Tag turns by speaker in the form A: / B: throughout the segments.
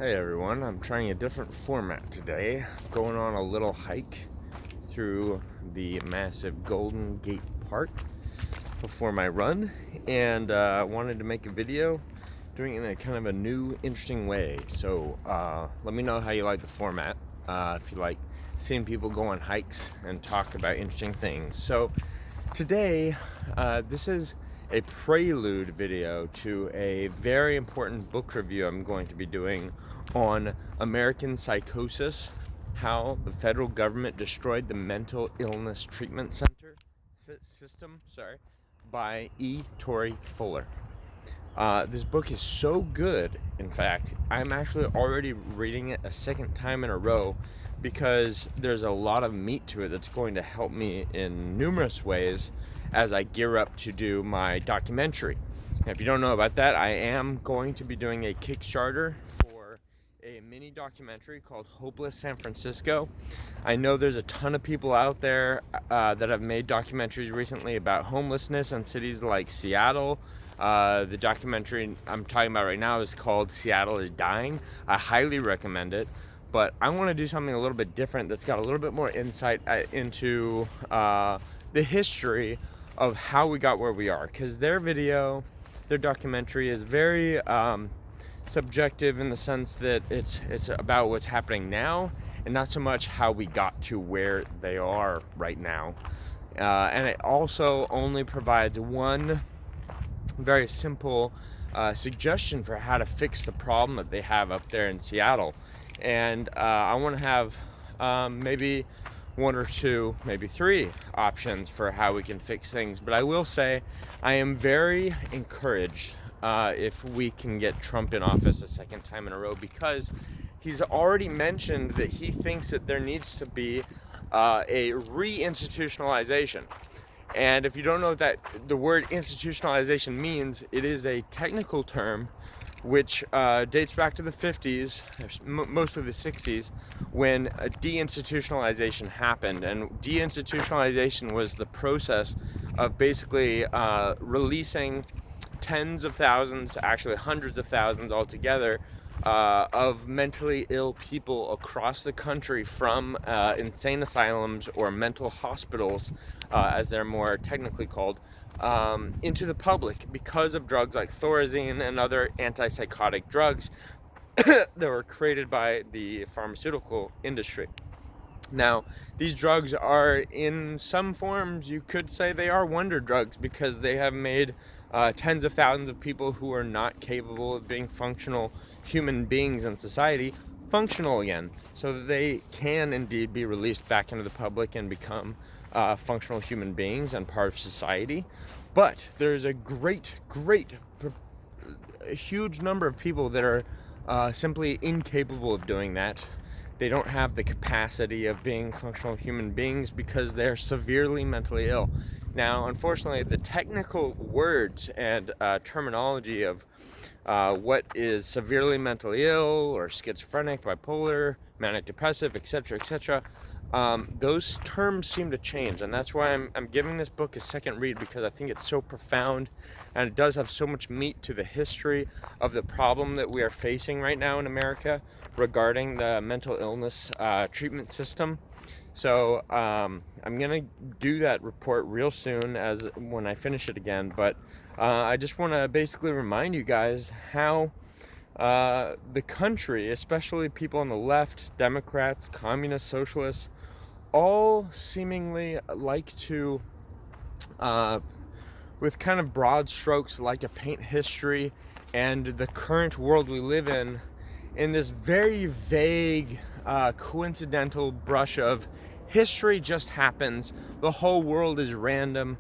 A: Hey everyone, I'm trying a different format today. Going on a little hike through the massive Golden Gate Park before my run, and I wanted to make a video doing it in a kind of a new, interesting way. So let me know how you like the format, if you like seeing people go on hikes and talk about interesting things. So today, this is a prelude video to a very important book review I'm going to be doing on American Psychosis, how the federal government destroyed the mental illness treatment system, by E. Torrey Fuller. This book is so good, in fact, I'm actually already reading it a second time in a row because there's a lot of meat to it that's going to help me in numerous ways as I gear up to do my documentary. Now, if you don't know about that, I am going to be doing a Kickstarter for a mini documentary called Hopeless San Francisco. I know there's a ton of people out there that have made documentaries recently about homelessness in cities like Seattle. The documentary I'm talking about right now is called Seattle is Dying. I highly recommend it, but I want to do something a little bit different that's got a little bit more insight into the history of how we got where we are, because their documentary is very subjective in the sense that it's about what's happening now and not so much how we got to where they are right now. And it also only provides one very simple suggestion for how to fix the problem that they have up there in Seattle. And I want to have maybe one or two, maybe three options for how we can fix things. But I will say I am very encouraged if we can get Trump in office a second time in a row, because he's already mentioned that he thinks that there needs to be a re-institutionalization. And if you don't know what the word institutionalization means, it is a technical term which dates back to the 50s, mostly the 60s, when deinstitutionalization happened. And deinstitutionalization was the process of basically releasing tens of thousands, actually hundreds of thousands altogether, of mentally ill people across the country from insane asylums or mental hospitals, as they're more technically called, into the public because of drugs like Thorazine and other antipsychotic drugs that were created by the pharmaceutical industry. Now, these drugs are, in some forms, you could say they are wonder drugs, because they have made tens of thousands of people who are not capable of being functional human beings in society functional again, so that they can indeed be released back into the public and become functional human beings and part of society. But there's a huge number of people that are simply incapable of doing that. They don't have the capacity of being functional human beings because they're severely mentally ill. Now, unfortunately, the technical words and terminology of what is severely mentally ill or schizophrenic, bipolar, manic depressive, etc., those terms seem to change, and that's why I'm giving this book a second read, because I think it's so profound and it does have so much meat to the history of the problem that we are facing right now in America regarding the mental illness treatment system. So I'm gonna do that report real soon as when I finish it again, but I just want to basically remind you guys how the country, especially people on the left, Democrats, communists, socialists, all seemingly like to, with kind of broad strokes, like to paint history and the current world we live in this very vague, coincidental brush of history just happens, the whole world is random,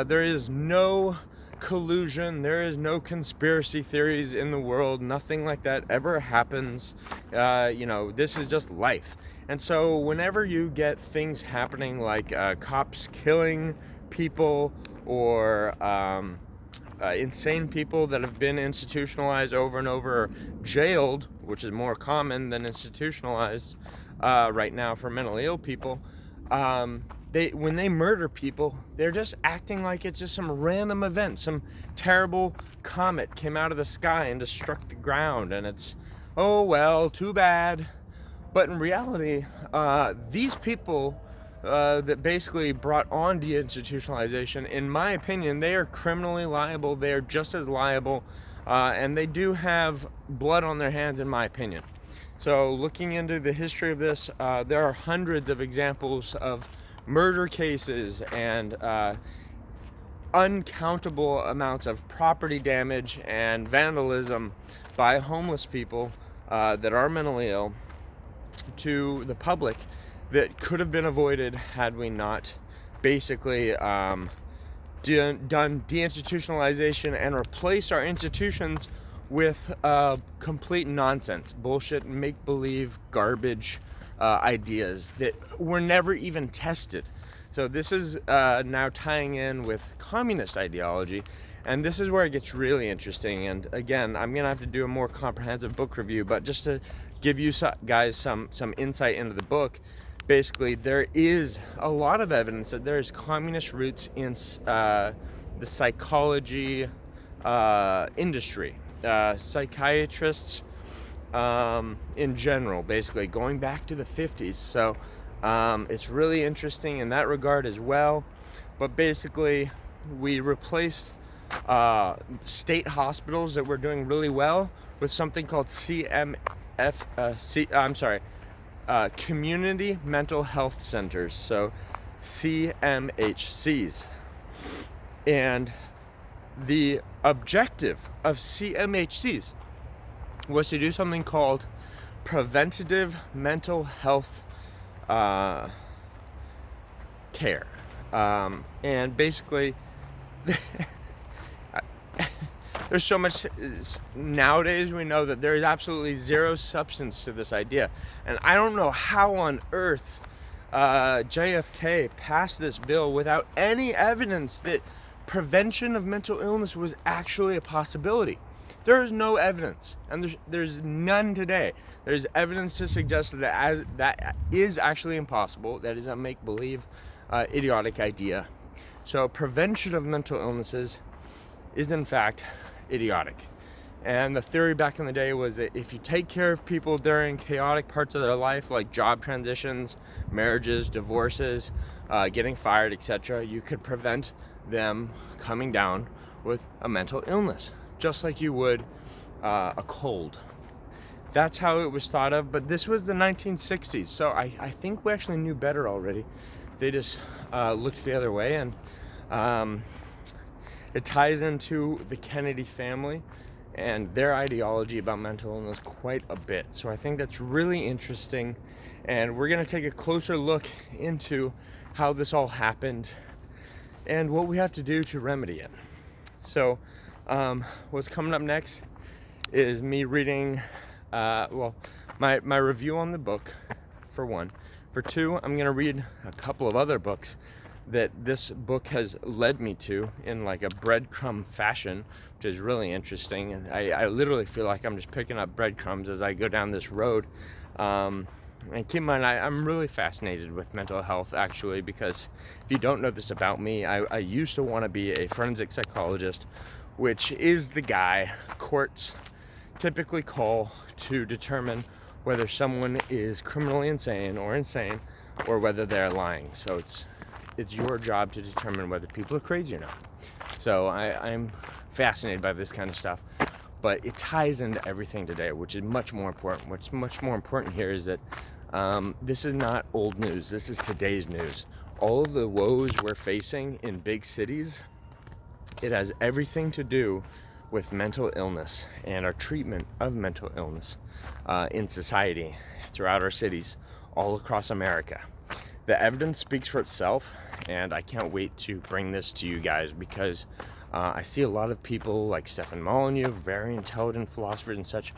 A: there is no collusion, there is no conspiracy theories in the world, nothing like that ever happens. This is just life. And so whenever you get things happening like cops killing people, or insane people that have been institutionalized over and over, or jailed, which is more common than institutionalized right now for mentally ill people, when they murder people, they're just acting like it's just some random event, some terrible comet came out of the sky and just struck the ground, and it's, oh well, too bad. But in reality, these people that basically brought on deinstitutionalization, in my opinion, they are criminally liable. They are just as liable, and they do have blood on their hands, in my opinion. So looking into the history of this, there are hundreds of examples of murder cases and uncountable amounts of property damage and vandalism by homeless people that are mentally ill to the public that could have been avoided had we not basically done deinstitutionalization and replaced our institutions with complete nonsense, bullshit, make-believe, garbage ideas that were never even tested. So this is now tying in with communist ideology, and this is where it gets really interesting. And again, I'm gonna have to do a more comprehensive book review, but just to give you guys some insight into the book, basically there is a lot of evidence that there's communist roots in the psychology industry, psychiatrists in general, basically going back to the 50s. So it's really interesting in that regard as well. But basically we replaced state hospitals that were doing really well with something called Community Mental Health Centers, so CMHCs. And the objective of CMHCs was to do something called preventative mental health care. And basically, there's so much nowadays we know that there is absolutely zero substance to this idea. And I don't know how on earth JFK passed this bill without any evidence that prevention of mental illness was actually a possibility. There is no evidence, and there's none today. There's evidence to suggest that that is actually impossible. That is a make-believe, idiotic idea. So prevention of mental illnesses is in fact idiotic. And the theory back in the day was that if you take care of people during chaotic parts of their life, like job transitions, marriages, divorces, getting fired, etc., you could prevent them coming down with a mental illness, just like you would a cold. That's how it was thought of, but this was the 1960s, so I think we actually knew better already. They just looked the other way, and it ties into the Kennedy family and their ideology about mental illness quite a bit. So I think that's really interesting, and we're going to take a closer look into how this all happened and what we have to do to remedy it. So what's coming up next is me reading my review on the book, for one. For two, I'm going to read a couple of other books that this book has led me to in like a breadcrumb fashion, which is really interesting. And I literally feel like I'm just picking up breadcrumbs as I go down this road. And keep in mind, I'm really fascinated with mental health, actually, because if you don't know this about me, I used to want to be a forensic psychologist, which is the guy courts typically call to determine whether someone is criminally insane or whether they're lying. So it's your job to determine whether people are crazy or not. So I'm fascinated by this kind of stuff, but it ties into everything today, which is much more important. What's much more important here is that this is not old news. This is today's news. All of the woes we're facing in big cities, it has everything to do with mental illness and our treatment of mental illness in society throughout our cities all across America. The evidence speaks for itself, and I can't wait to bring this to you guys because I see a lot of people like Stefan Molyneux, very intelligent philosophers and such.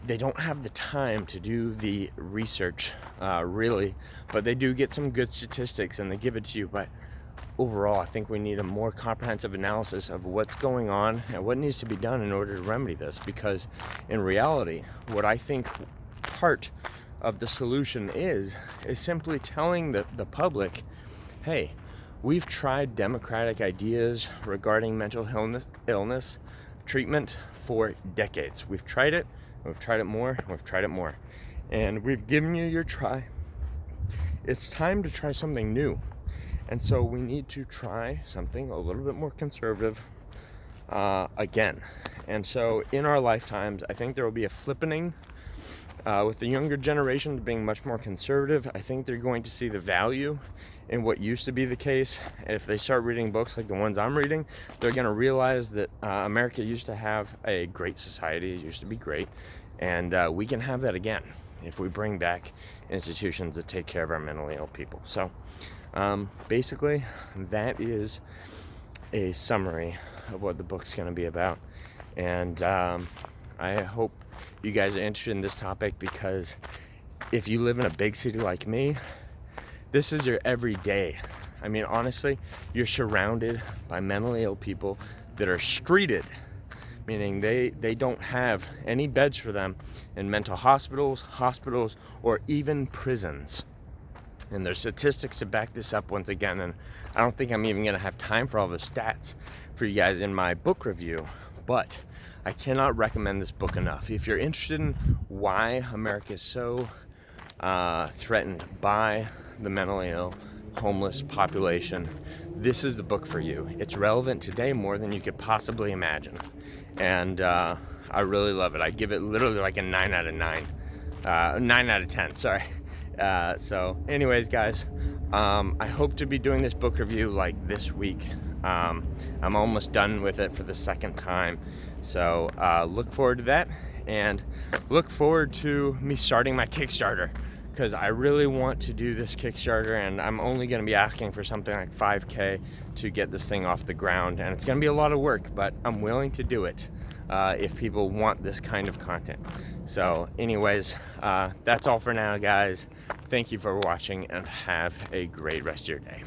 A: They don't have the time to do the research, really, but they do get some good statistics and they give it to you. But overall, I think we need a more comprehensive analysis of what's going on and what needs to be done in order to remedy this, because in reality, what I think part of the solution is simply telling the public, hey, we've tried democratic ideas regarding mental illness treatment for decades. We've tried it We've tried it more, we've tried it more. And we've given you your try. It's time to try something new. And so we need to try something a little bit more conservative again. And so in our lifetimes, I think there will be a flippening with the younger generation being much more conservative. I think they're going to see the value in what used to be the case. And if they start reading books like the ones I'm reading, they're going to realize that America used to have a great society. It used to be great. And we can have that again if we bring back institutions that take care of our mentally ill people. So basically, that is a summary of what the book's going to be about. And I hope you guys are interested in this topic, because if you live in a big city like me, this is your everyday. I mean, honestly, you're surrounded by mentally ill people that are streeted, meaning they don't have any beds for them in mental hospitals, or even prisons. And there's statistics to back this up once again, and I don't think I'm even going to have time for all the stats for you guys in my book review, but I cannot recommend this book enough. If you're interested in why America is so threatened by the mentally ill, homeless population, this is the book for you. It's relevant today more than you could possibly imagine. And I really love it. I give it literally like a 9 out of 9. 9 out of 10, sorry. So anyways, guys, I hope to be doing this book review like this week. I'm almost done with it for the second time. So look forward to that, and look forward to me starting my Kickstarter, because I really want to do this Kickstarter, and I'm only going to be asking for something like $5,000 to get this thing off the ground. And it's going to be a lot of work, but I'm willing to do it if people want this kind of content. So anyways, that's all for now, guys. Thank you for watching, and have a great rest of your day.